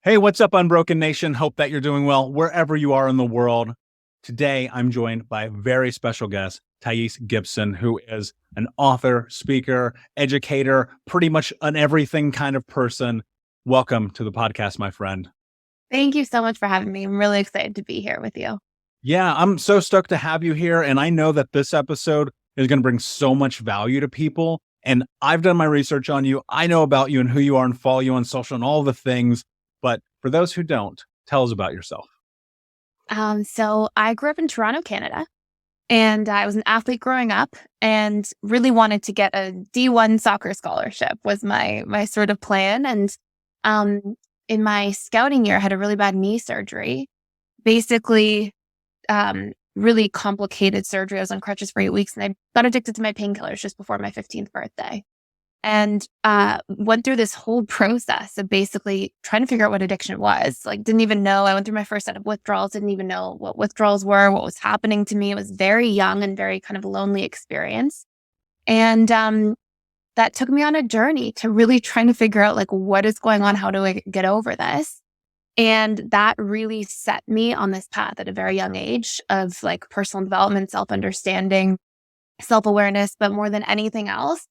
Hey, what's up, Unbroken Nation? Hope that you're doing well wherever you are in the world. Today, I'm joined by a very special guest, Thais Gibson, who is an author, speaker, educator, pretty much an everything kind of person. Welcome to the podcast, my friend. Thank you so much for having me. I'm really excited to be here with you. Yeah, I'm so stoked to have you here. And I know that this episode is going to bring so much value to people. And I've done my research on you. I know about you and who you are and follow you on social and all the things. But for those who don't, tell us about yourself. So I grew up in Toronto, Canada, and I was an athlete growing up and really wanted to get a D1 soccer scholarship was my sort of plan. And in my scouting year, I had a really bad knee surgery, basically really complicated surgery. I was on crutches for 8 weeks and I got addicted to my painkillers just before my 15th birthday. And went through this whole process of basically trying to figure out what addiction was. Like, didn't even know. I went through my first set of withdrawals, didn't even know what withdrawals were, what was happening to me. It was very young and very kind of lonely experience. And that took me on a journey to really trying to figure out, like, what is going on? How do I get over this? And that really set me on this path at a very young age of like personal development, self-understanding, self-awareness, but more than anything else,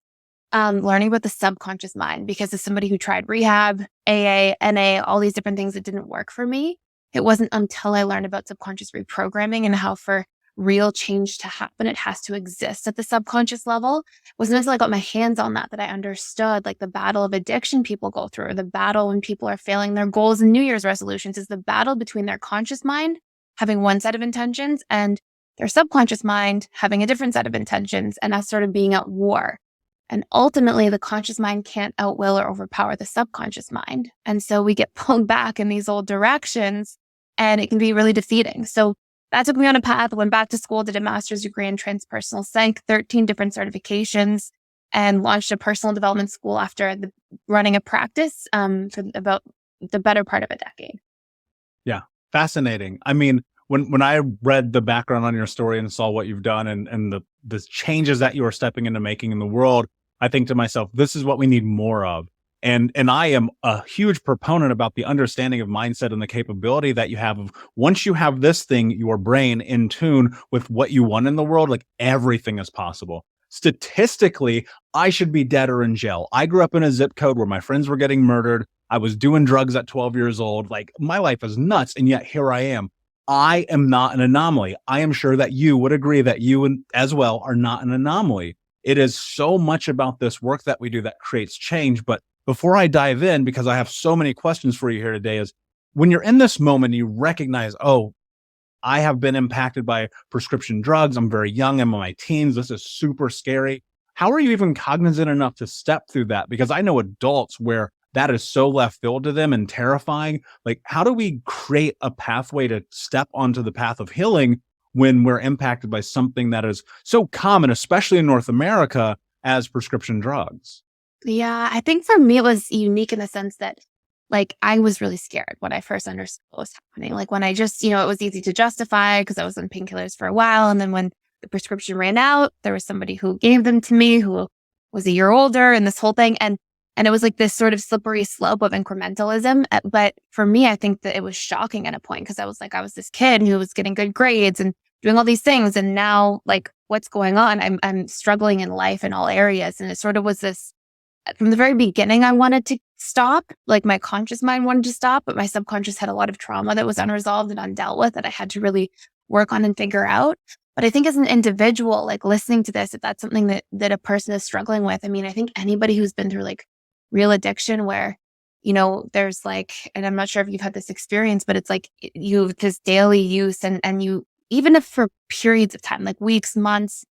learning about the subconscious mind, because as somebody who tried rehab, AA, NA, all these different things that didn't work for me, it wasn't until I learned about subconscious reprogramming and how for real change to happen, it has to exist at the subconscious level. It wasn't until I got my hands on that I understood like the battle of addiction people go through, or the battle when people are failing their goals and New Year's resolutions is the battle between their conscious mind having one set of intentions and their subconscious mind having a different set of intentions, and us sort of being at war. And ultimately, the conscious mind can't outwill or overpower the subconscious mind. And so we get pulled back in these old directions and it can be really defeating. So that took me on a path, went back to school, did a master's degree in transpersonal psych, 13 different certifications, and launched a personal development school after running a practice for about the better part of a decade. Yeah, fascinating. I mean, when I read the background on your story and saw what you've done and the changes that you are stepping into making in the world, I think to myself, this is what we need more of. And I am a huge proponent about the understanding of mindset and the capability that you have of once you have this thing, your brain in tune with what you want in the world, like everything is possible. Statistically, I should be dead or in jail. I grew up in a zip code where my friends were getting murdered. I was doing drugs at 12 years old. Like, my life is nuts. And yet here I am. I am not an anomaly. I am sure that you would agree that you as well are not an anomaly. It is so much about this work that we do that creates change. But before I dive in, because I have so many questions for you here today, is when you're in this moment, you recognize, oh, I have been impacted by prescription drugs. I'm very young. I'm in my teens. This is super scary. How are you even cognizant enough to step through that? Because I know adults where that is so left field to them and terrifying. Like, how do we create a pathway to step onto the path of healing when we're impacted by something that is so common, especially in North America, as prescription drugs? Yeah, I think for me, it was unique in the sense that like I was really scared when I first understood what was happening. Like when I just, it was easy to justify because I was on painkillers for a while. And then when the prescription ran out, there was somebody who gave them to me who was a year older and this whole thing. And it was like this sort of slippery slope of incrementalism. But for me, I think that it was shocking at a point because I was this kid who was getting good grades and doing all these things. And now like, what's going on? I'm struggling in life in all areas. And it sort of was this, from the very beginning, I wanted to stop. Like my conscious mind wanted to stop, but my subconscious had a lot of trauma that was unresolved and undealt with that I had to really work on and figure out. But I think as an individual, like listening to this, if that's something that a person is struggling with, I mean, I think anybody who's been through like real addiction where, there's like, and I'm not sure if you've had this experience, but it's like you have this daily use and you, even if for periods of time, like weeks, months,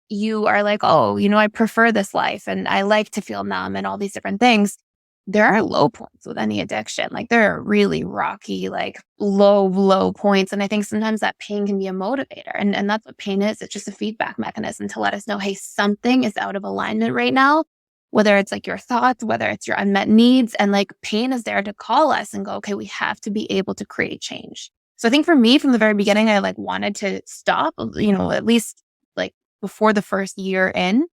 you are like, oh, I prefer this life and I like to feel numb and all these different things. There are low points with any addiction. Like there are really rocky, like low points. And I think sometimes that pain can be a motivator. And that's what pain is. It's just a feedback mechanism to let us know, hey, something is out of alignment right now. Whether it's like your thoughts, whether it's your unmet needs, and like pain is there to call us and go, okay, we have to be able to create change. So I think for me, from the very beginning, I like wanted to stop, at least like before the first year in.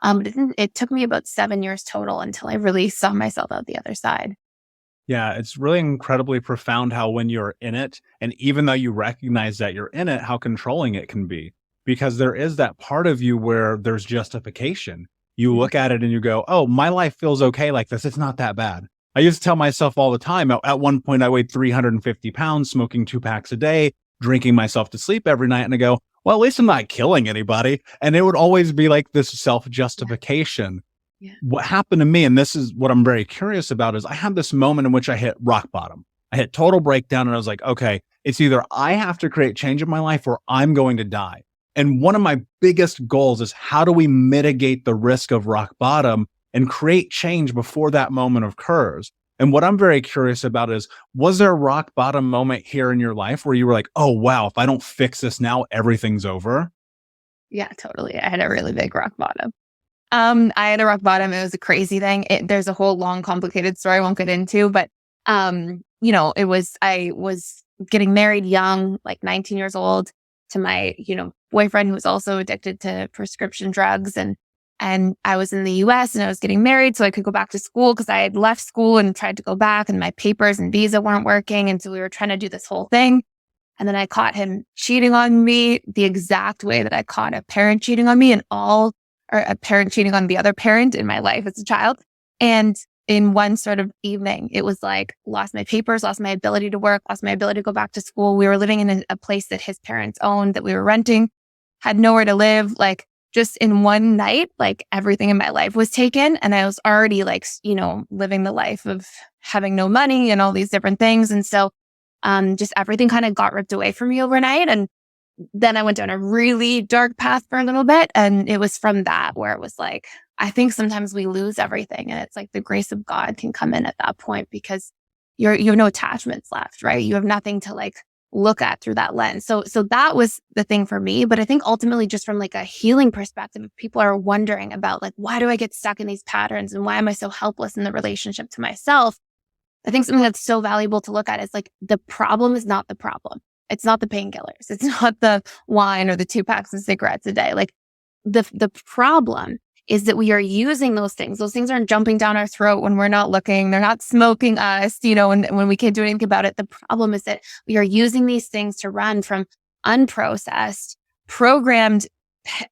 It took me about 7 years total until I really saw myself out the other side. Yeah, it's really incredibly profound how when you're in it, and even though you recognize that you're in it, how controlling it can be. Because there is that part of you where there's justification. You Mhm. look at it and you go, oh, my life feels okay like this. It's not that bad. I used to tell myself all the time, at one point, I weighed 350 pounds, smoking 2 packs a day, drinking myself to sleep every night. And I go, well, at least I'm not killing anybody. And it would always be like this self Yeah. justification. Yeah. What happened to me, and this is what I'm very curious about, is I had this moment in which I hit rock bottom. I hit total breakdown and I was like, okay, it's either I have to create change in my life or I'm going to die. And one of my biggest goals is how do we mitigate the risk of rock bottom and create change before that moment occurs? And what I'm very curious about is, was there a rock bottom moment here in your life where you were like, oh, wow, if I don't fix this now, everything's over? Yeah, totally. I had a really big rock bottom. I had a rock bottom. It was a crazy thing. There's a whole long, complicated story I won't get into, but I was getting married young, like 19 years old, to my, boyfriend who was also addicted to prescription drugs. And I was in the US and I was getting married so I could go back to school because I had left school and tried to go back and my papers and visa weren't working. And so we were trying to do this whole thing. And then I caught him cheating on me the exact way that I caught a parent cheating on me or a parent cheating on the other parent in my life as a child. And in one sort of evening, it was like lost my papers, lost my ability to work, lost my ability to go back to school. We were living in a place that his parents owned that we were renting, had nowhere to live. Like just in one night, like everything in my life was taken. And I was already like, living the life of having no money and all these different things. And so just everything kind of got ripped away from me overnight. And then I went down a really dark path for a little bit. And it was from that where it was like, I think sometimes we lose everything. And it's like the grace of God can come in at that point because you have no attachments left, right? You have nothing to like look at through that lens. So that was the thing for me. But I think ultimately just from like a healing perspective, if people are wondering about like, why do I get stuck in these patterns and why am I so helpless in the relationship to myself? I think something that's so valuable to look at is like the problem is not the problem. It's not the painkillers. It's not the wine or the 2 packs of cigarettes a day. Like the problem is that we are using those things. Those things aren't jumping down our throat when we're not looking. They're not smoking us, and when we can't do anything about it. The problem is that we are using these things to run from unprocessed, programmed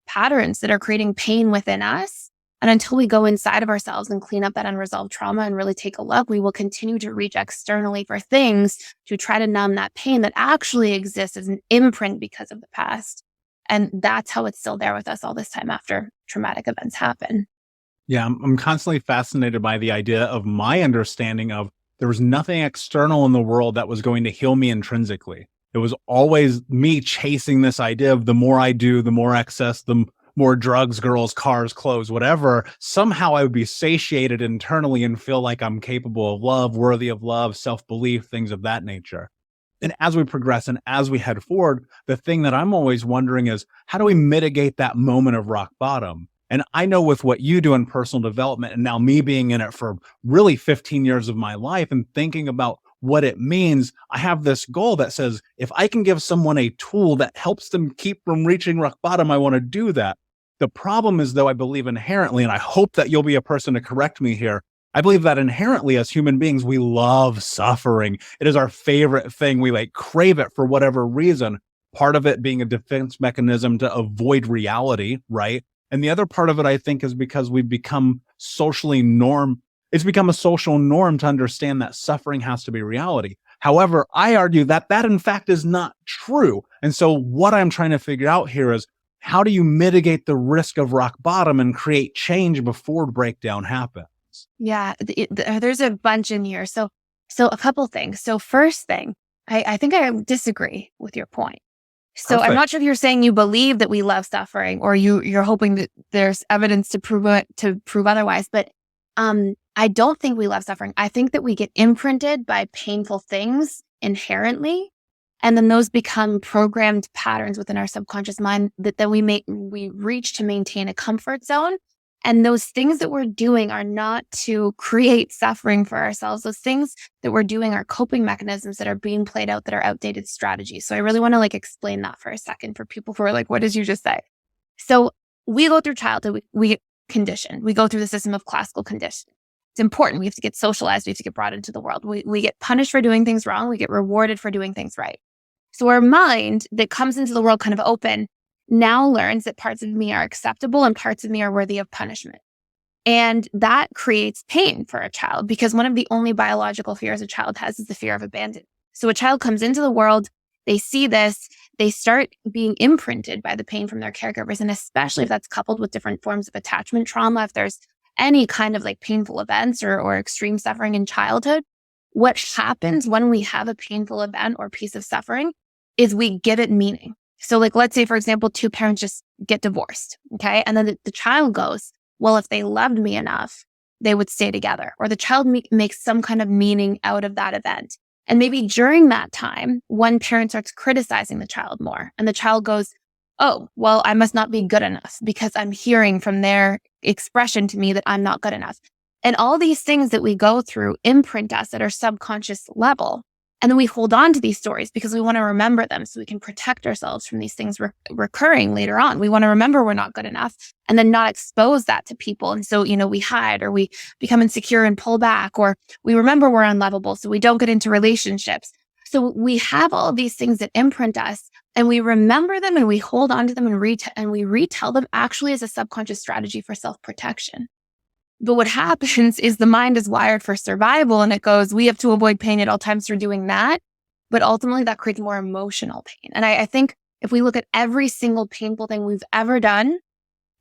patterns that are creating pain within us. And until we go inside of ourselves and clean up that unresolved trauma and really take a look, we will continue to reach externally for things to try to numb that pain that actually exists as an imprint because of the past. And that's how it's still there with us all this time after traumatic events happen. Yeah, I'm constantly fascinated by the idea of my understanding of there was nothing external in the world that was going to heal me intrinsically. It was always me chasing this idea of the more I do, the more excess, the more drugs, girls, cars, clothes, whatever. Somehow I would be satiated internally and feel like I'm capable of love, worthy of love, self-belief, things of that nature. And as we progress and as we head forward, the thing that I'm always wondering is how do we mitigate that moment of rock bottom? And I know with what you do in personal development and now me being in it for really 15 years of my life and thinking about what it means, I have this goal that says, if I can give someone a tool that helps them keep from reaching rock bottom, I want to do that. The problem is, though, I believe inherently, and I hope that you'll be a person to correct me here. I believe that inherently as human beings, we love suffering. It is our favorite thing. We like crave it for whatever reason. Part of it being a defense mechanism to avoid reality, right? And the other part of it, I think, is because we've become it's become a social norm to understand that suffering has to be reality. However, I argue that that in fact is not true. And so what I'm trying to figure out here is how do you mitigate the risk of rock bottom and create change before breakdown happens? Yeah, there's a bunch in here. So a couple things. So first thing, I think I disagree with your point. So I'm Perfect. not sure if you're saying you believe that we love suffering or you're hoping that there's evidence to prove otherwise. But I don't think we love suffering. I think that we get imprinted by painful things inherently. And then those become programmed patterns within our subconscious mind that we reach to maintain a comfort zone. And those things that we're doing are not to create suffering for ourselves. Those things that we're doing are coping mechanisms that are being played out that are outdated strategies. So I really want to explain that for a second for people who are like, what did you just say? So we go through childhood, we condition, we go through the system of classical condition. It's important. We have to get socialized. We have to get brought into the world. We get punished for doing things wrong. We get rewarded for doing things right. So our mind that comes into the world kind of open now learns that parts of me are acceptable and parts of me are worthy of punishment. And that creates pain for a child because one of the only biological fears a child has is the fear of abandonment. So a child comes into the world, they see this, they start being imprinted by the pain from their caregivers. And especially if that's coupled with different forms of attachment trauma, if there's any kind of like painful events or extreme suffering in childhood, what happens when we have a painful event or piece of suffering is we give it meaning. So like, let's say, for example, two parents just get divorced. Okay. And then the child goes, well, if they loved me enough, they would stay together. Or the child makes some kind of meaning out of that event. And maybe during that time, one parent starts criticizing the child more. And the child goes, oh, well, I must not be good enough because I'm hearing from their expression to me that I'm not good enough. And all these things that we go through imprint us at our subconscious level. And then we hold on to these stories because we want to remember them so we can protect ourselves from these things recurring later on. We want to remember we're not good enough and then not expose that to people. And so, we hide or we become insecure and pull back, or we remember we're unlovable so we don't get into relationships. So we have all of these things that imprint us and we remember them and we hold on to them and we retell them actually as a subconscious strategy for self-protection. But what happens is the mind is wired for survival and it goes, we have to avoid pain at all times for doing that. But ultimately that creates more emotional pain. And I think if we look at every single painful thing we've ever done,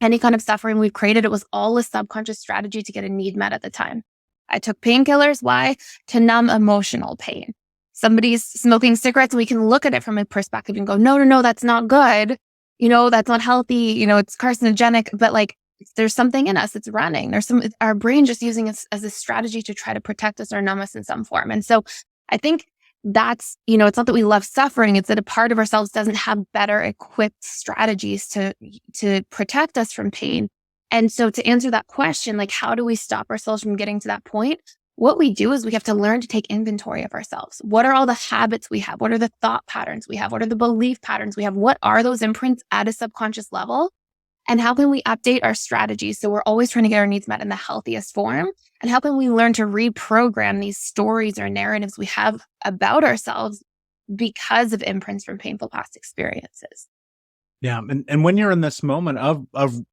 any kind of suffering we've created, it was all a subconscious strategy to get a need met at the time. I took painkillers. Why? To numb emotional pain. Somebody's smoking cigarettes, we can look at it from a perspective and go, no, that's not good. That's not healthy. It's carcinogenic, but like, there's something in us that's running. Our brain just using it as a strategy to try to protect us or numb us in some form. And so I think that's, it's not that we love suffering. It's that a part of ourselves doesn't have better equipped strategies to protect us from pain. And so to answer that question, like, how do we stop ourselves from getting to that point? What we do is we have to learn to take inventory of ourselves. What are all the habits we have? What are the thought patterns we have? What are the belief patterns we have? What are those imprints at a subconscious level? And how can we update our strategies so we're always trying to get our needs met in the healthiest form? And how can we learn to reprogram these stories or narratives we have about ourselves because of imprints from painful past experiences? Yeah. And when you're in this moment of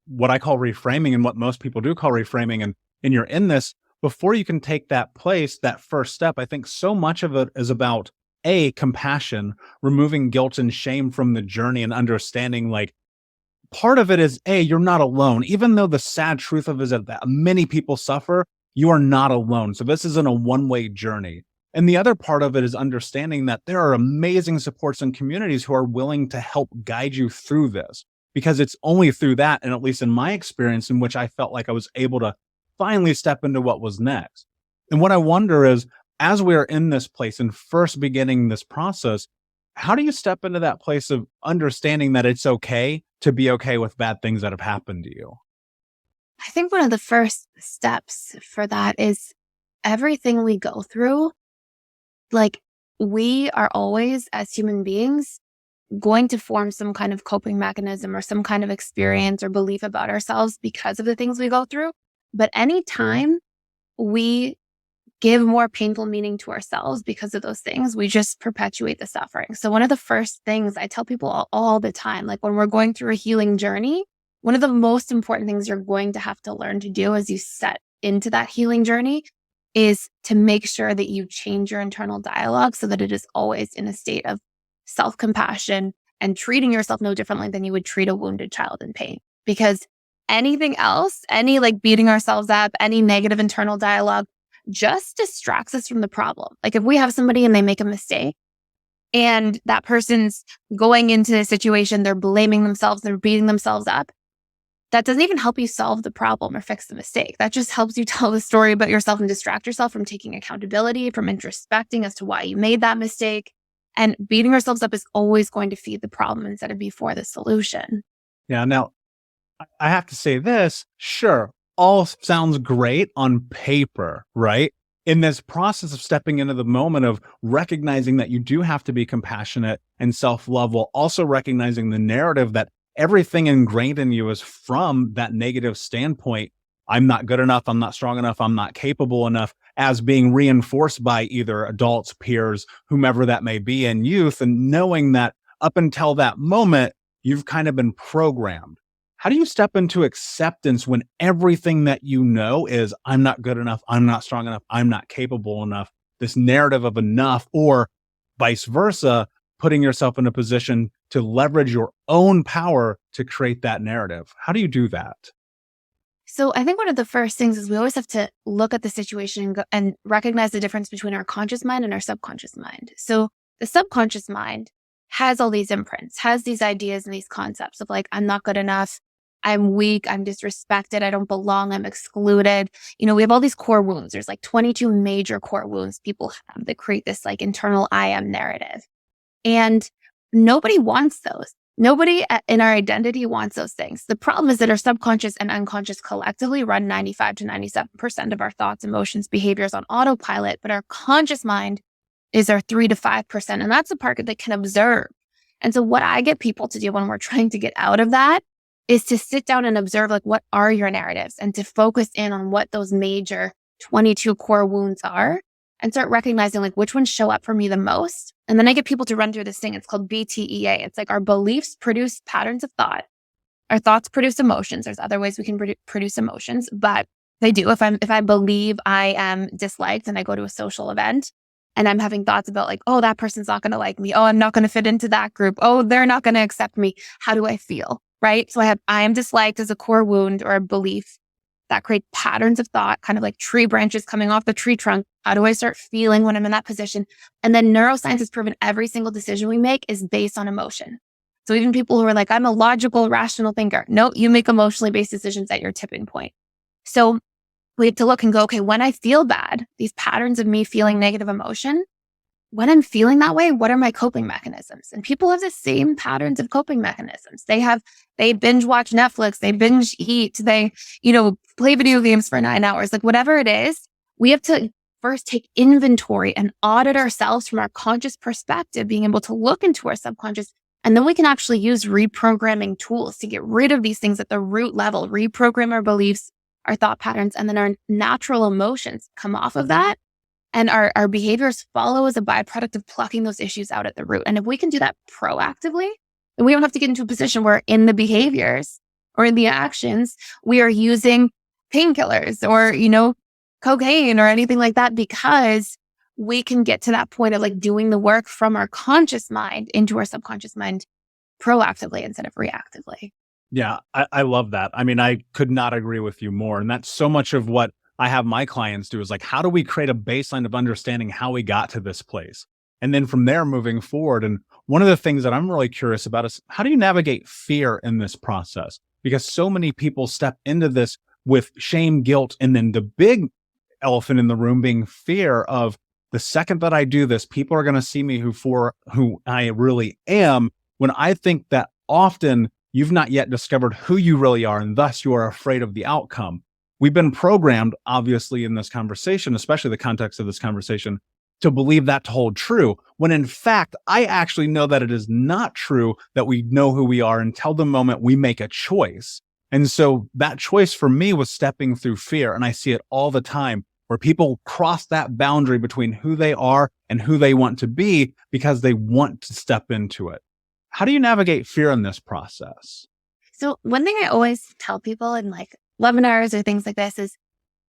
what I call reframing and what most people do call reframing, and you're in this, before you can take that place, that first step, I think so much of it is about compassion, removing guilt and shame from the journey and understanding like, part of it is, you're not alone. Even though the sad truth of it is that many people suffer, you are not alone. So this isn't a one-way journey. And the other part of it is understanding that there are amazing supports and communities who are willing to help guide you through this. Because it's only through that, and at least in my experience, in which I felt like I was able to finally step into what was next. And what I wonder is, as we are in this place and first beginning this process, how do you step into that place of understanding that it's okay to be okay with bad things that have happened to you? I think one of the first steps for that is everything we go through, like we are always, as human beings, going to form some kind of coping mechanism or some kind of experience or belief about ourselves because of the things we go through. But anytime we give more painful meaning to ourselves because of those things, we just perpetuate the suffering. So one of the first things I tell people all the time, like when we're going through a healing journey, one of the most important things you're going to have to learn to do as you set into that healing journey is to make sure that you change your internal dialogue so that it is always in a state of self-compassion and treating yourself no differently than you would treat a wounded child in pain. Because anything else, any like beating ourselves up, any negative internal dialogue, just distracts us from the problem. Like if we have somebody and they make a mistake and that person's going into a situation, they're blaming themselves, they're beating themselves up, that doesn't even help you solve the problem or fix the mistake. That just helps you tell the story about yourself and distract yourself from taking accountability, from introspecting as to why you made that mistake. And beating ourselves up is always going to feed the problem instead of before the solution. Yeah. Now, I have to say this, sure, all sounds great on paper, right? In this process of stepping into the moment of recognizing that you do have to be compassionate and self-love, while also recognizing the narrative that everything ingrained in you is from that negative standpoint. I'm not good enough, I'm not strong enough, I'm not capable enough, as being reinforced by either adults, peers, whomever that may be in youth, and knowing that up until that moment, you've kind of been programmed. How do you step into acceptance when everything that you know is, I'm not good enough, I'm not strong enough, I'm not capable enough, this narrative of enough, or vice versa, putting yourself in a position to leverage your own power to create that narrative? How do you do that? So I think one of the first things is we always have to look at the situation and recognize the difference between our conscious mind and our subconscious mind. So the subconscious mind has all these imprints, has these ideas and these concepts of like, I'm not good enough, I'm weak, I'm disrespected, I don't belong, I'm excluded. We have all these core wounds. There's like 22 major core wounds people have that create this like internal I am narrative. And nobody wants those. Nobody in our identity wants those things. The problem is that our subconscious and unconscious collectively run 95 to 97% of our thoughts, emotions, behaviors on autopilot, but our conscious mind is our 3 to 5%. And that's the part that can observe. And so what I get people to do when we're trying to get out of that is to sit down and observe, like, what are your narratives, and to focus in on what those major 22 core wounds are and start recognizing like which ones show up for me the most. And then I get people to run through this thing. It's called BTEA. It's like our beliefs produce patterns of thought. Our thoughts produce emotions. There's other ways we can produce emotions, but they do. If I believe I am disliked and I go to a social event and I'm having thoughts about like, oh, that person's not going to like me. Oh, I'm not going to fit into that group. Oh, they're not going to accept me. How do I feel? Right? So I am disliked as a core wound or a belief that create patterns of thought, kind of like tree branches coming off the tree trunk. How do I start feeling when I'm in that position? And then neuroscience has proven every single decision we make is based on emotion. So even people who are like, I'm a logical, rational thinker. No, you make emotionally based decisions at your tipping point. So we have to look and go, okay, when I feel bad, these patterns of me feeling negative emotion, when I'm feeling that way, what are my coping mechanisms? And people have the same patterns of coping mechanisms. They binge watch Netflix, they binge eat, they, play video games for 9 hours, like whatever it is. We have to first take inventory and audit ourselves from our conscious perspective, being able to look into our subconscious. And then we can actually use reprogramming tools to get rid of these things at the root level, reprogram our beliefs, our thought patterns, and then our natural emotions come off of that. And our behaviors follow as a byproduct of plucking those issues out at the root. And if we can do that proactively, then we don't have to get into a position where in the behaviors or in the actions, we are using painkillers or, cocaine or anything like that, because we can get to that point of like doing the work from our conscious mind into our subconscious mind proactively instead of reactively. Yeah, I love that. I mean, I could not agree with you more. And that's so much of what I have my clients do is like, how do we create a baseline of understanding how we got to this place? And then from there, moving forward. And one of the things that I'm really curious about is how do you navigate fear in this process? Because so many people step into this with shame, guilt, and then the big elephant in the room being fear of the second that I do this, people are going to see me for who I really am. When I think that often you've not yet discovered who you really are, and thus you are afraid of the outcome. We've been programmed, obviously, in this conversation, especially the context of this conversation, to believe that to hold true, when in fact, I actually know that it is not true that we know who we are until the moment we make a choice. And so that choice for me was stepping through fear. And I see it all the time where people cross that boundary between who they are and who they want to be because they want to step into it. How do you navigate fear in this process? So one thing I always tell people in like webinars or things like this is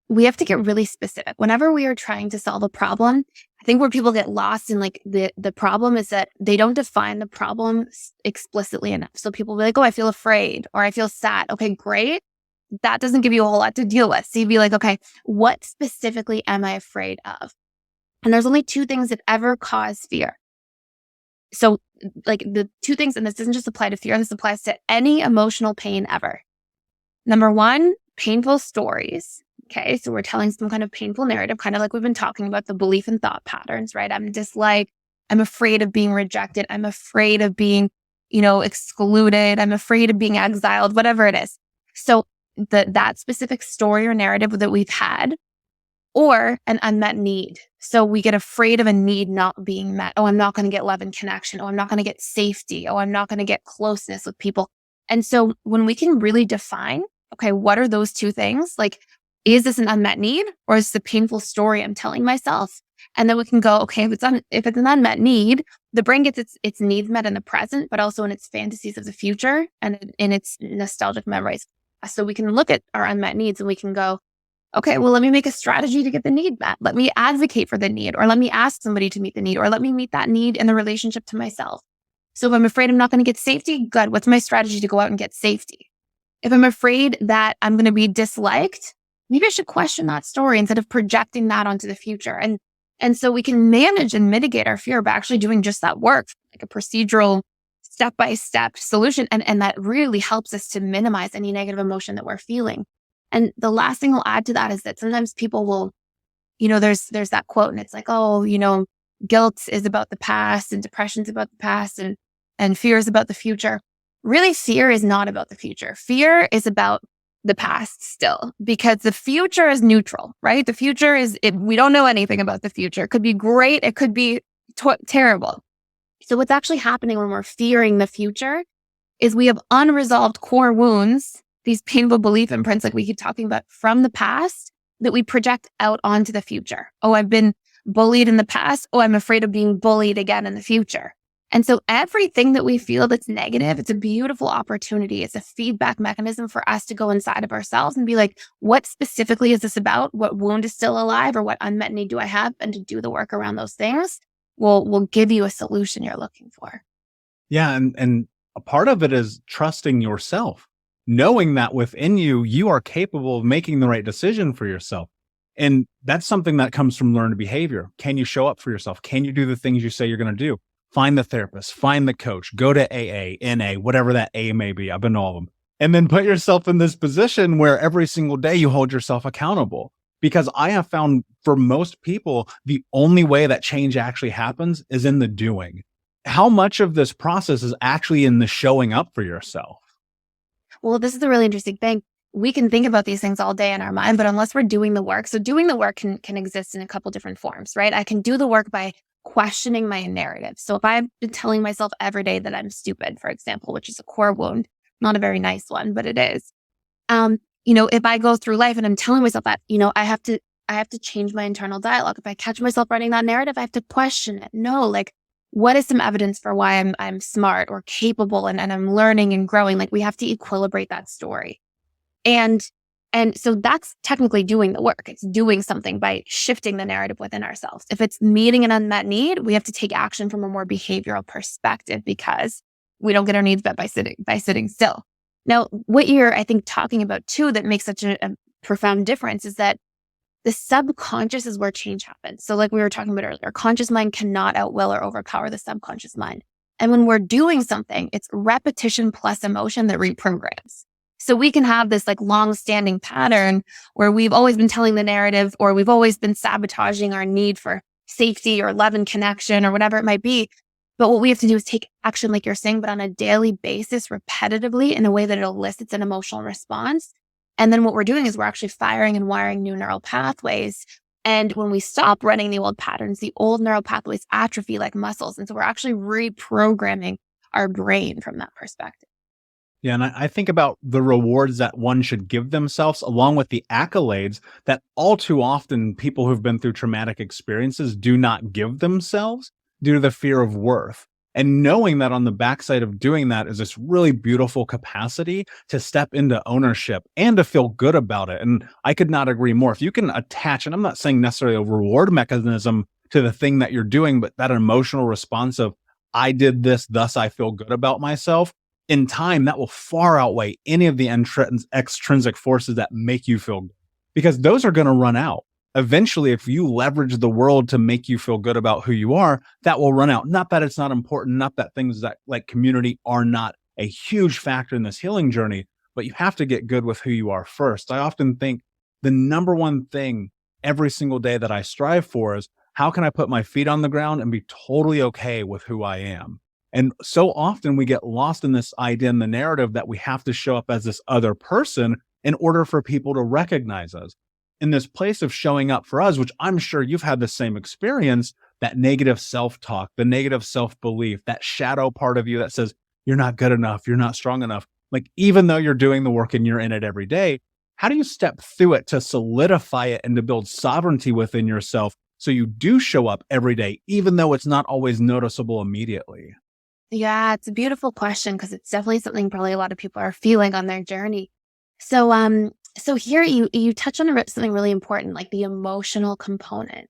we have to get really specific. Whenever we are trying to solve a problem, I think where people get lost in like the problem is that they don't define the problem explicitly enough. So people will be like, oh, I feel afraid or I feel sad. Okay, great. That doesn't give you a whole lot to deal with. So you'd be like, okay, what specifically am I afraid of? And there's only two things that ever cause fear. So like the two things, and this doesn't just apply to fear, this applies to any emotional pain ever. Number one, painful stories. Okay, so we're telling some kind of painful narrative, kind of like we've been talking about the belief and thought patterns, right? I'm disliked. I'm afraid of being rejected. I'm afraid of being, excluded. I'm afraid of being exiled, whatever it is. So that specific story or narrative that we've had, or an unmet need. So we get afraid of a need not being met. Oh, I'm not going to get love and connection. Oh, I'm not going to get safety. Oh, I'm not going to get closeness with people. And so when we can really define okay, what are those two things? Like, is this an unmet need or is this a painful story I'm telling myself? And then we can go, okay, if it's an unmet need, the brain gets its needs met in the present, but also in its fantasies of the future and in its nostalgic memories. So we can look at our unmet needs and we can go, okay, well, let me make a strategy to get the need met. Let me advocate for the need, or let me ask somebody to meet the need, or let me meet that need in the relationship to myself. So if I'm afraid I'm not going to get safety, good. What's my strategy to go out and get safety? If I'm afraid that I'm going to be disliked, maybe I should question that story instead of projecting that onto the future. And so we can manage and mitigate our fear by actually doing just that work, like a procedural step-by-step solution. And that really helps us to minimize any negative emotion that we're feeling. And the last thing I'll add to that is that sometimes people will, there's that quote and it's like, oh, guilt is about the past and depression is about the past and fear is about the future. Really, fear is not about the future. Fear is about the past still, because the future is neutral, right? The future we don't know anything about the future. It could be great. It could be terrible. So what's actually happening when we're fearing the future is we have unresolved core wounds, these painful belief imprints like we keep talking about from the past that we project out onto the future. Oh, I've been bullied in the past. Oh, I'm afraid of being bullied again in the future. And so everything that we feel that's negative, it's a beautiful opportunity. It's a feedback mechanism for us to go inside of ourselves and be like, what specifically is this about? What wound is still alive, or what unmet need do I have? And to do the work around those things will give you a solution you're looking for. Yeah. And a part of it is trusting yourself, knowing that within you, you are capable of making the right decision for yourself. And that's something that comes from learned behavior. Can you show up for yourself? Can you do the things you say you're going to do? Find the therapist, find the coach, go to AA, NA, whatever that A may be. I've been all of them. And then put yourself in this position where every single day you hold yourself accountable. Because I have found for most people, the only way that change actually happens is in the doing. How much of this process is actually in the showing up for yourself? Well, this is the really interesting thing. We can think about these things all day in our mind, but unless we're doing the work, so doing the work can exist in a couple different forms, right? I can do the work by questioning my narrative. So if I've been telling myself every day that I'm stupid, for example, which is a core wound, not a very nice one, but it is. If I go through life and I'm telling myself that, I have to change my internal dialogue. If I catch myself writing that narrative, I have to question it. No, like, what is some evidence for why I'm smart or capable and I'm learning and growing? Like, we have to equilibrate that story. And so that's technically doing the work. It's doing something by shifting the narrative within ourselves. If it's meeting an unmet need, we have to take action from a more behavioral perspective because we don't get our needs met by sitting still. Now, what you're, I think, talking about too that makes such a profound difference is that the subconscious is where change happens. So like we were talking about earlier, conscious mind cannot outwill or overpower the subconscious mind. And when we're doing something, it's repetition plus emotion that reprograms. So we can have this like long-standing pattern where we've always been telling the narrative or we've always been sabotaging our need for safety or love and connection or whatever it might be. But what we have to do is take action, like you're saying, but on a daily basis, repetitively in a way that it elicits an emotional response. And then what we're doing is we're actually firing and wiring new neural pathways. And when we stop running the old patterns, the old neural pathways atrophy like muscles. And so we're actually reprogramming our brain from that perspective. Yeah, and I think about the rewards that one should give themselves along with the accolades that all too often people who've been through traumatic experiences do not give themselves due to the fear of worth. And knowing that on the backside of doing that is this really beautiful capacity to step into ownership and to feel good about it. And I could not agree more. If you can attach, and I'm not saying necessarily a reward mechanism to the thing that you're doing, but that emotional response of, I did this, thus I feel good about myself, in time, that will far outweigh any of the extrinsic forces that make you feel good, because those are going to run out. Eventually, if you leverage the world to make you feel good about who you are, that will run out. Not that it's not important, not that things that like community are not a huge factor in this healing journey, but you have to get good with who you are first. I often think the number one thing every single day that I strive for is, how can I put my feet on the ground and be totally okay with who I am? And so often we get lost in this idea in the narrative that we have to show up as this other person in order for people to recognize us. In this place of showing up for us, which I'm sure you've had the same experience, that negative self-talk, the negative self-belief, that shadow part of you that says, you're not good enough, you're not strong enough. Like, even though you're doing the work and you're in it every day, how do you step through it to solidify it and to build sovereignty within yourself so you do show up every day, even though it's not always noticeable immediately? Yeah, it's a beautiful question because it's definitely something probably a lot of people are feeling on their journey. So here you touch on something really important, like the emotional component.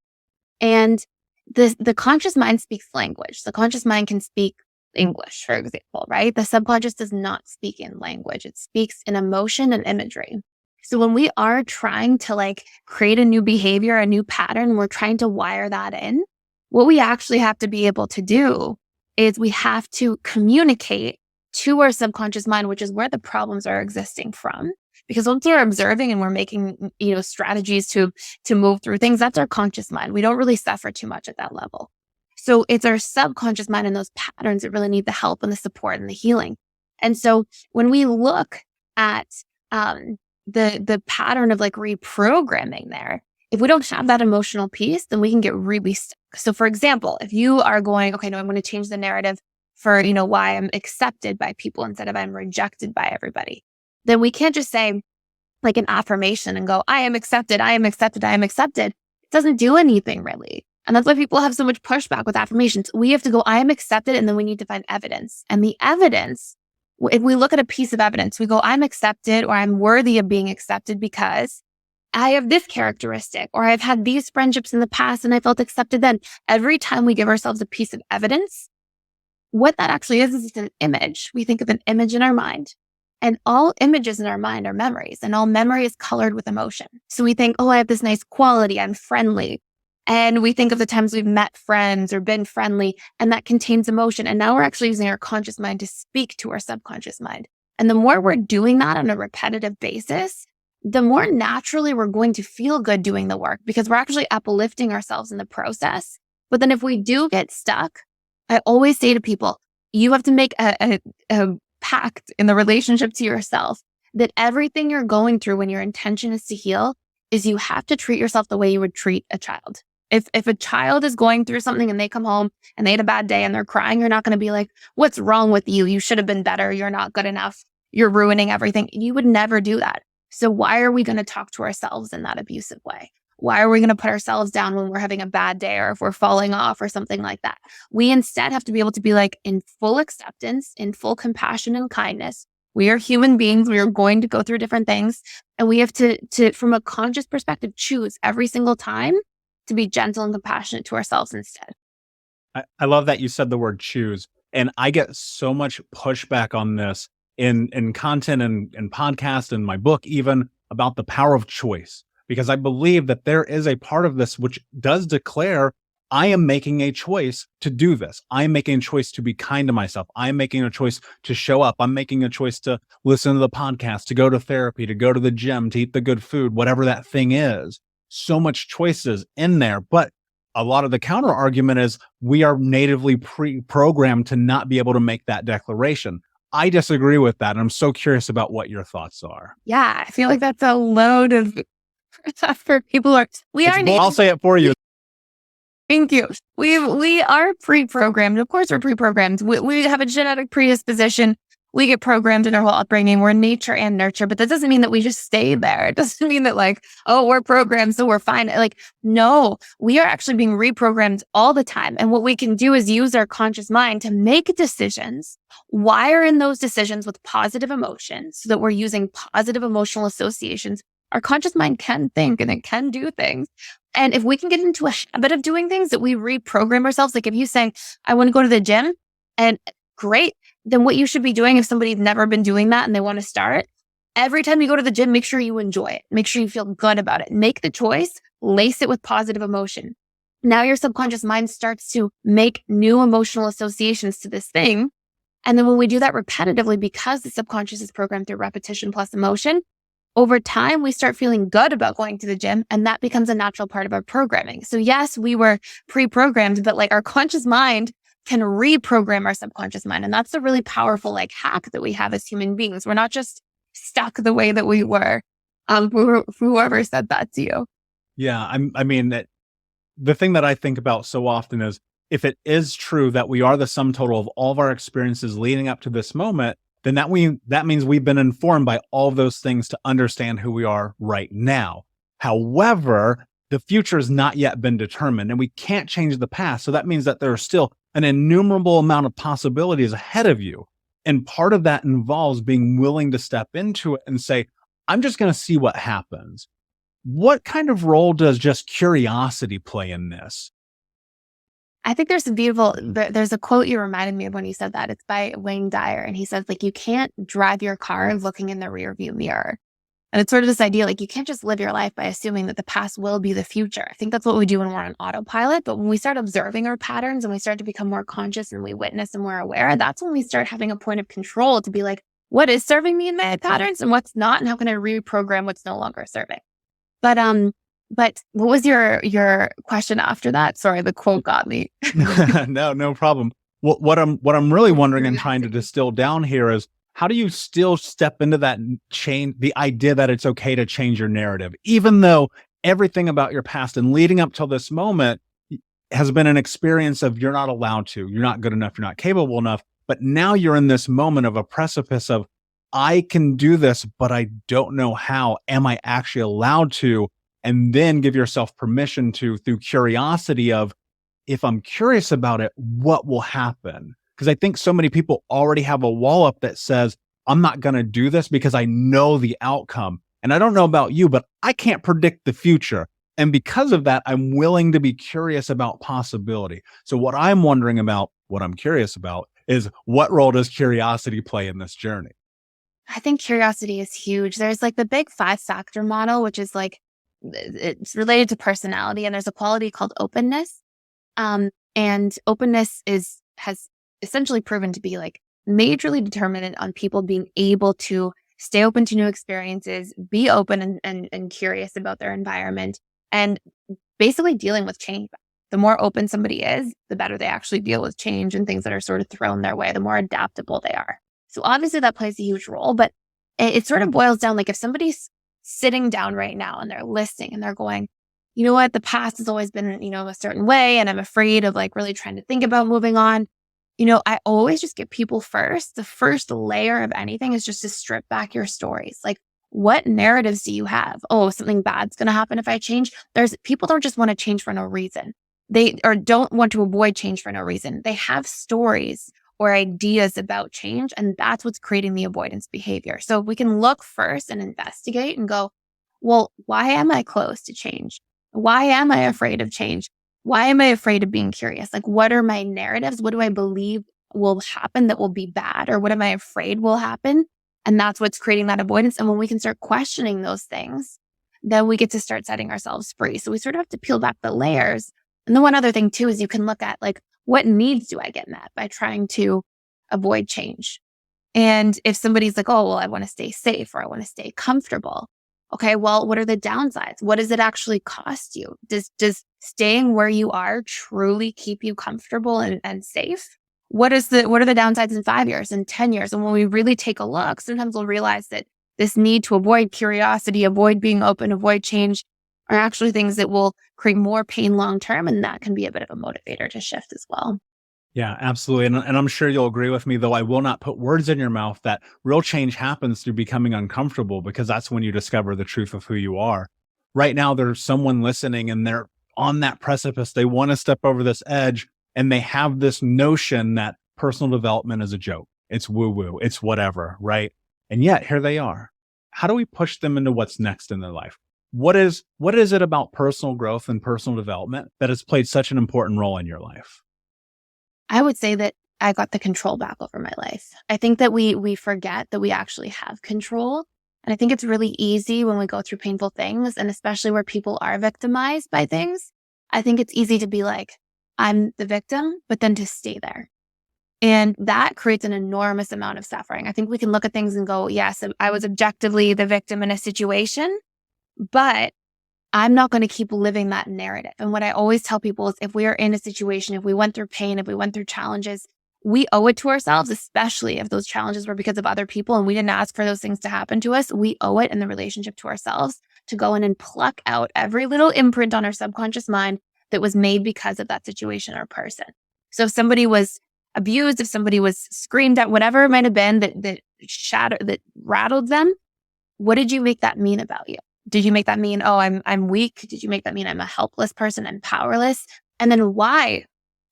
And the conscious mind speaks language. The conscious mind can speak English, for example, right? The subconscious does not speak in language. It speaks in emotion and imagery. So when we are trying to like create a new behavior, a new pattern, we're trying to wire that in, what we actually have to be able to do is we have to communicate to our subconscious mind, which is where the problems are existing from. Because once we're observing and we're making, strategies to move through things, that's our conscious mind. We don't really suffer too much at that level. So it's our subconscious mind and those patterns that really need the help and the support and the healing. And so when we look at the pattern of like reprogramming there, if we don't have that emotional piece, then we can get really stuck. So for example, if you are going, okay, no, I'm going to change the narrative for, why I'm accepted by people instead of I'm rejected by everybody, then we can't just say like an affirmation and go, I am accepted, I am accepted, I am accepted. It doesn't do anything really. And that's why people have so much pushback with affirmations. We have to go, I am accepted, and then we need to find evidence. And the evidence, if we look at a piece of evidence, we go, I'm accepted or I'm worthy of being accepted because I have this characteristic, or I've had these friendships in the past and I felt accepted then. Every time we give ourselves a piece of evidence, what that actually is it's an image. We think of an image in our mind. And all images in our mind are memories, and all memory is colored with emotion. So we think, oh, I have this nice quality, I'm friendly. And we think of the times we've met friends or been friendly, and that contains emotion. And now we're actually using our conscious mind to speak to our subconscious mind. And the more we're doing that on a repetitive basis, the more naturally we're going to feel good doing the work because we're actually uplifting ourselves in the process. But then if we do get stuck, I always say to people, you have to make a pact in the relationship to yourself that everything you're going through when your intention is to heal is you have to treat yourself the way you would treat a child. If a child is going through something and they come home and they had a bad day and they're crying, you're not going to be like, what's wrong with you? You should have been better. You're not good enough. You're ruining everything. You would never do that. So why are we going to talk to ourselves in that abusive way? Why are we going to put ourselves down when we're having a bad day or if we're falling off or something like that? We instead have to be able to be like in full acceptance, in full compassion and kindness. We are human beings. We are going to go through different things. And we have to from a conscious perspective, choose every single time to be gentle and compassionate to ourselves instead. I love that you said the word choose. And I get so much pushback on this in content and podcast and my book, even about the power of choice, because I believe that there is a part of this which does declare I am making a choice to do this. I am making a choice to be kind to myself. I am making a choice to show up. I'm making a choice to listen to the podcast, to go to therapy, to go to the gym, to eat the good food, whatever that thing is. So much choices in there. But a lot of the counter argument is we are natively pre-programmed to not be able to make that declaration. I disagree with that. And I'm so curious about what your thoughts are. Yeah, I feel like that's a load of for people who are, I'll say it for you. Thank you. We are pre-programmed. Of course, we're pre-programmed. We have a genetic predisposition. We get programmed in our whole upbringing. We're nature and nurture, but that doesn't mean that we just stay there. It doesn't mean that like, oh, we're programmed, so we're fine. Like, no, we are actually being reprogrammed all the time. And what we can do is use our conscious mind to make decisions, wire in those decisions with positive emotions so that we're using positive emotional associations. Our conscious mind can think and it can do things. And if we can get into a habit of doing things that we reprogram ourselves, like if you say, I want to go to the gym, and great, then what you should be doing if somebody's never been doing that and they want to start, every time you go to the gym, make sure you enjoy it. Make sure you feel good about it. Make the choice, lace it with positive emotion. Now your subconscious mind starts to make new emotional associations to this thing. And then when we do that repetitively, because the subconscious is programmed through repetition plus emotion, over time, we start feeling good about going to the gym, and that becomes a natural part of our programming. So yes, we were pre-programmed, but like our conscious mind can reprogram our subconscious mind. And that's a really powerful like hack that we have as human beings. We're not just stuck the way that we were. Whoever said that to you. Yeah. I mean, that the thing that I think about so often is if it is true that we are the sum total of all of our experiences leading up to this moment, then that means we've been informed by all of those things to understand who we are right now. However, the future has not yet been determined and we can't change the past. So that means that there are still an innumerable amount of possibilities ahead of you. And part of that involves being willing to step into it and say, I'm just going to see what happens. What kind of role does just curiosity play in this? I think there's there's a quote you reminded me of when you said that. It's by Wayne Dyer. And he says, like, you can't drive your car looking in the rearview mirror. And it's sort of this idea, like, you can't just live your life by assuming that the past will be the future. I think that's what we do when we're on autopilot. But when we start observing our patterns and we start to become more conscious and we witness and we're aware, that's when we start having a point of control to be like, what is serving me in my patterns and what's not? And how can I reprogram what's no longer serving? But what was your question after that? Sorry, the quote got me. No problem. What I'm really wondering and trying to distill down here is, how do you still step into that change, the idea that it's okay to change your narrative, even though everything about your past and leading up till this moment has been an experience of you're not allowed to, you're not good enough, you're not capable enough. But now you're in this moment of a precipice of, I can do this, but I don't know how. Am I actually allowed to? And then give yourself permission to, through curiosity of, if I'm curious about it, what will happen? Because I think so many people already have a wall up that says, I'm not going to do this because I know the outcome. And I don't know about you, but I can't predict the future. And because of that, I'm willing to be curious about possibility. So what I'm wondering about, what I'm curious about, is what role does curiosity play in this journey? I think curiosity is huge. There's like the big 5-factor model, which is like, it's related to personality, and there's a quality called openness. And openness has essentially proven to be like majorly determinant on people being able to stay open to new experiences, be open and curious about their environment, and basically dealing with change. The more open somebody is, the better they actually deal with change and things that are sort of thrown their way, the more adaptable they are. So obviously that plays a huge role, but it sort of boils down, like, if somebody's sitting down right now and they're listening and they're going, you know what, the past has always been, a certain way, and I'm afraid of like really trying to think about moving on. I always just get people first. The first layer of anything is just to strip back your stories. Like, what narratives do you have? Oh, something bad's going to happen if I change. People don't just want to change for no reason. They don't want to avoid change for no reason. They have stories or ideas about change, and that's what's creating the avoidance behavior. So we can look first and investigate and go, well, why am I closed to change? Why am I afraid of change? Why am I afraid of being curious? Like, what are my narratives? What do I believe will happen that will be bad? Or what am I afraid will happen? And that's what's creating that avoidance. And when we can start questioning those things, then we get to start setting ourselves free. So we sort of have to peel back the layers. And then one other thing too is you can look at, like, what needs do I get met by trying to avoid change? And if somebody's like, oh, well, I want to stay safe or I want to stay comfortable. Okay, well, what are the downsides? What does it actually cost you? Does staying where you are truly keep you comfortable and safe? What are the downsides in 5 years and 10 years? And when we really take a look, sometimes we'll realize that this need to avoid curiosity, avoid being open, avoid change are actually things that will create more pain long-term. And that can be a bit of a motivator to shift as well. Yeah, absolutely. And I'm sure you'll agree with me, though I will not put words in your mouth, that real change happens through becoming uncomfortable, because that's when you discover the truth of who you are. Right now, there's someone listening and they're on that precipice. They want to step over this edge, and they have this notion that personal development is a joke. It's woo-woo. It's whatever, right? And yet here they are. How do we push them into what's next in their life? What is it about personal growth and personal development that has played such an important role in your life? I would say that I got the control back over my life. I think that we forget that we actually have control. And I think it's really easy when we go through painful things, and especially where people are victimized by things. I think it's easy to be like, I'm the victim, but then to stay there. And that creates an enormous amount of suffering. I think we can look at things and go, yes, I was objectively the victim in a situation, but I'm not going to keep living that narrative. And what I always tell people is, if we are in a situation, if we went through pain, if we went through challenges, we owe it to ourselves, especially if those challenges were because of other people and we didn't ask for those things to happen to us. We owe it in the relationship to ourselves to go in and pluck out every little imprint on our subconscious mind that was made because of that situation or person. So if somebody was abused, if somebody was screamed at, whatever it might have been that that rattled them, what did you make that mean about you? Did you make that mean, oh, I'm weak? Did you make that mean I'm a helpless person? I'm powerless? And then why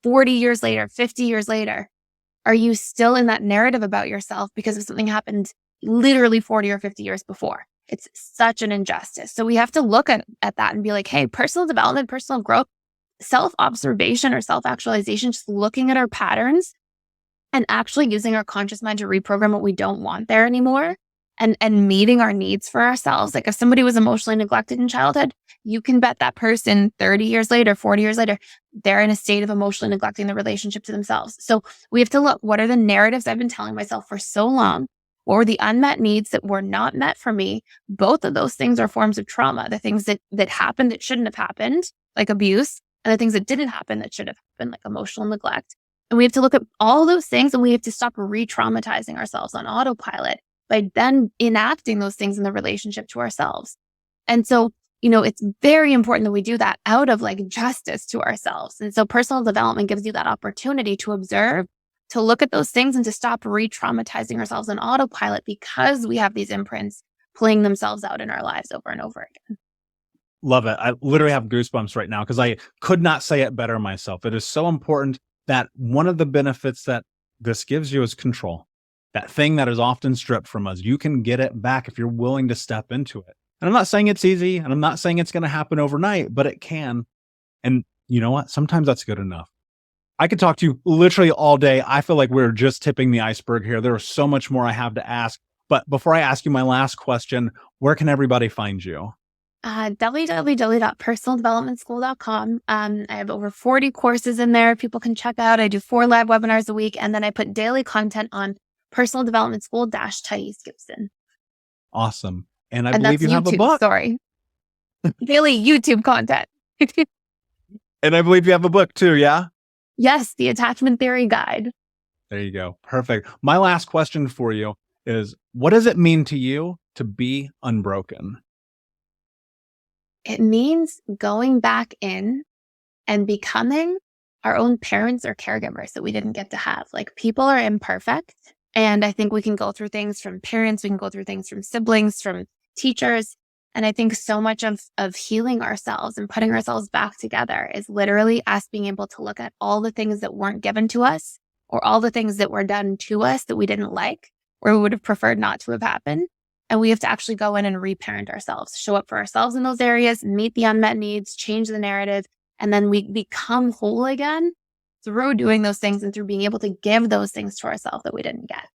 40 years later, 50 years later, are you still in that narrative about yourself because of something happened literally 40 or 50 years before? It's such an injustice. So we have to look at that and be like, hey, personal development, personal growth, self-observation or self-actualization, just looking at our patterns and actually using our conscious mind to reprogram what we don't want there anymore and meeting our needs for ourselves. Like if somebody was emotionally neglected in childhood, you can bet that person 30 years later, 40 years later, they're in a state of emotionally neglecting the relationship to themselves. So we have to look, what are the narratives I've been telling myself for so long? What were the unmet needs that were not met for me? Both of those things are forms of trauma. The things that happened that shouldn't have happened, like abuse, and the things that didn't happen that should have happened, like emotional neglect. And we have to look at all those things and we have to stop re-traumatizing ourselves on autopilot by then enacting those things in the relationship to ourselves. And so, it's very important that we do that out of like justice to ourselves. And so personal development gives you that opportunity to observe, to look at those things and to stop re-traumatizing ourselves on autopilot because we have these imprints playing themselves out in our lives over and over again. Love it. I literally have goosebumps right now because I could not say it better myself. It is so important that one of the benefits that this gives you is control. That thing that is often stripped from us, you can get it back if you're willing to step into it. And I'm not saying it's easy, and I'm not saying it's going to happen overnight, but it can. And you know what? Sometimes that's good enough. I could talk to you literally all day. I feel like we're just tipping the iceberg here. There is so much more I have to ask. But before I ask you my last question, where can everybody find you? www.personaldevelopmentschool.com. I have over 40 courses in there people can check out. I do 4 live webinars a week, and then I put daily content on Personal Development School - Thais Gibson. Awesome. And I believe you have a book. Sorry. Daily YouTube content. And I believe you have a book too, yeah? Yes, the Attachment Theory Guide. There you go. Perfect. My last question for you is, what does it mean to you to be unbroken? It means going back in and becoming our own parents or caregivers that we didn't get to have. Like, people are imperfect. And I think we can go through things from parents, we can go through things from siblings, from teachers. And I think so much of healing ourselves and putting ourselves back together is literally us being able to look at all the things that weren't given to us or all the things that were done to us that we didn't like or we would have preferred not to have happened. And we have to actually go in and reparent ourselves, show up for ourselves in those areas, meet the unmet needs, change the narrative, and then we become whole again through doing those things and through being able to give those things to ourselves that we didn't get.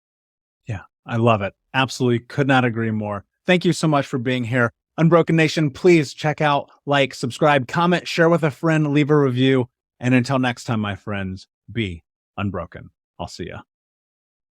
Yeah, I love it. Absolutely could not agree more. Thank you so much for being here. Unbroken Nation, please check out, like, subscribe, comment, share with a friend, leave a review. And until next time, my friends, be unbroken. I'll see ya.